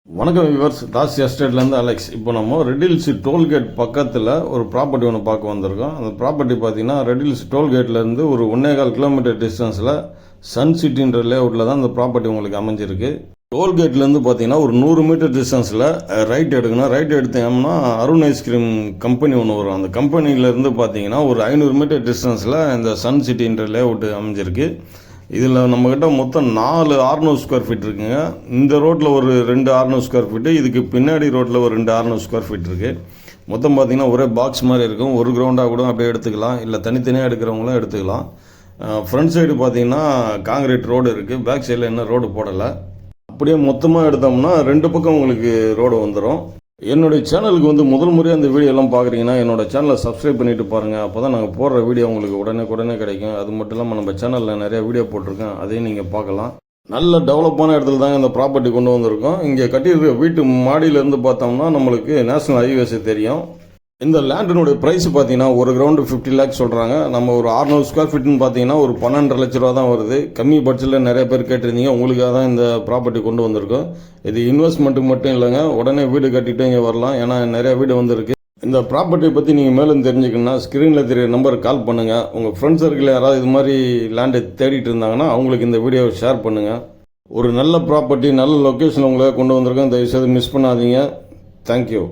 வணக்கம் viewers, Das எஸ்டேட்லேருந்து Alex. இப்போ நம்ம ரெட் ஹில்ஸ் டோல்கேட் பக்கத்தில் ஒரு ப்ராப்பர்ட்டி ஒன்று பார்க்க வந்திருக்கோம். அந்த ப்ராப்பர்ட்டி பார்த்தீங்கன்னா ரெட் ஹில்ஸ் டோல்கேட்லேருந்து ஒரு 1.25 கிலோமீட்டர் டிஸ்டன்ஸில் சன் சிட்டின்ற லேஅவுட்டில் தான் இந்த ப்ராப்பர்ட்டி உங்களுக்கு அமைஞ்சிருக்கு. டோல்கேட்லேருந்து பார்த்தீங்கன்னா ஒரு 100 மீட்டர் டிஸ்டன்ஸில் ரைட் எடுக்கணும். ரைட் எடுத்தோம்னா அருண் ஐஸ்கிரீம் கம்பெனி ஒன்று வரும். அந்த கம்பெனிலேருந்து பார்த்தீங்கன்னா ஒரு 500 மீட்டர் டிஸ்டன்ஸில் இந்த சன் சிட்டின்ற லேஅவுட் அமைஞ்சிருக்கு. இதில் நம்மக்கிட்ட மொத்தம் 4 600 ஸ்கொயர் ஃபீட் இருக்குங்க. இந்த ரோட்டில் ஒரு 2 600 ஸ்கொயர் ஃபீட்டு, இதுக்கு பின்னாடி ரோட்டில் ஒரு 2 600 ஸ்கொயர் ஃபீட் இருக்குது. மொத்தம் பார்த்திங்கன்னா ஒரே பாக்ஸ் மாதிரி இருக்கும். ஒரு கிரவுண்டாக கூட அப்படியே எடுத்துக்கலாம், இல்லை தனித்தனியாக எடுக்கிறவங்களும் எடுத்துக்கலாம். ஃப்ரண்ட் சைடு பார்த்திங்கன்னா காங்கிரீட் ரோடு இருக்குது, பேக் சைடில் என்ன ரோடு போடலை. அப்படியே மொத்தமாக எடுத்தோம்னா 2 பக்கம் உங்களுக்கு ரோடு வந்துடும். என்னுடைய சேனலுக்கு முதல் முறையாக அந்த வீடியோலாம் பார்க்குறீங்கன்னா என்னோட சேனலை சப்ஸ்கிரைப் பண்ணிவிட்டு பாருங்கள். அப்போ தான் நாங்கள் போடுற வீடியோ உங்களுக்கு உடனே கிடைக்கும். அது மட்டும் இல்லாமல் நம்ம சேனலில் நிறைய வீடியோ போட்டிருக்கேன், அதையும் நீங்கள் பார்க்கலாம். நல்ல டெவலப்பான இடத்துல தாங்க இந்த ப்ராப்பர்ட்டி கொண்டு வந்திருக்கோம். இங்கே கட்டியிருக்க வீட்டு மாடியிலேருந்து பார்த்தோம்னா நம்மளுக்கு நேஷனல் ஹைவேஸ் தெரியும். இந்த லேண்டினுடைய ப்ரைஸ் பார்த்தீங்கன்னா ஒரு கிரவுண்டு 50 லேக்ஸ் சொல்கிறாங்க. நம்ம ஒரு 600 ஸ்கொயர் ஃபீட்னு பார்த்தீங்கன்னா ஒரு 12.5 லட்ச ரூபா தான் வருது. கம்மி பட்ஜெட்டில் நிறைய பேர் கேட்டிருந்தீங்க, உங்களுக்காக தான் இந்த ப்ராப்பர்ட்டி கொண்டு வந்திருக்கோம். இது இன்வெஸ்ட்மெண்ட்டுக்கு மட்டும் இல்லைங்க, உடனே வீடு கட்டிட்டு இங்கே வரலாம். ஏன்னா நிறைய வீடு வந்திருக்கு. இந்த ப்ராப்பர்ட்டியை பற்றி நீங்கள் மேலும் தெரிஞ்சுக்கணுன்னா ஸ்க்ரீனில் தெரிய நம்பருக்கு கால் பண்ணுங்கள். உங்கள் ஃப்ரெண்ட்ஸ் சர்க்கிள் யாராவது இது மாதிரி லேண்டை தேடிட்டு இருந்தாங்கன்னா அவங்களுக்கு இந்த வீடியோவை ஷேர் பண்ணுங்கள். ஒரு நல்ல ப்ராப்பர்ட்டி நல்ல லொக்கேஷன் உங்களை கொண்டு வந்திருக்கோம். தயவுசெய்து மிஸ் பண்ணாதீங்க. தேங்க்யூ.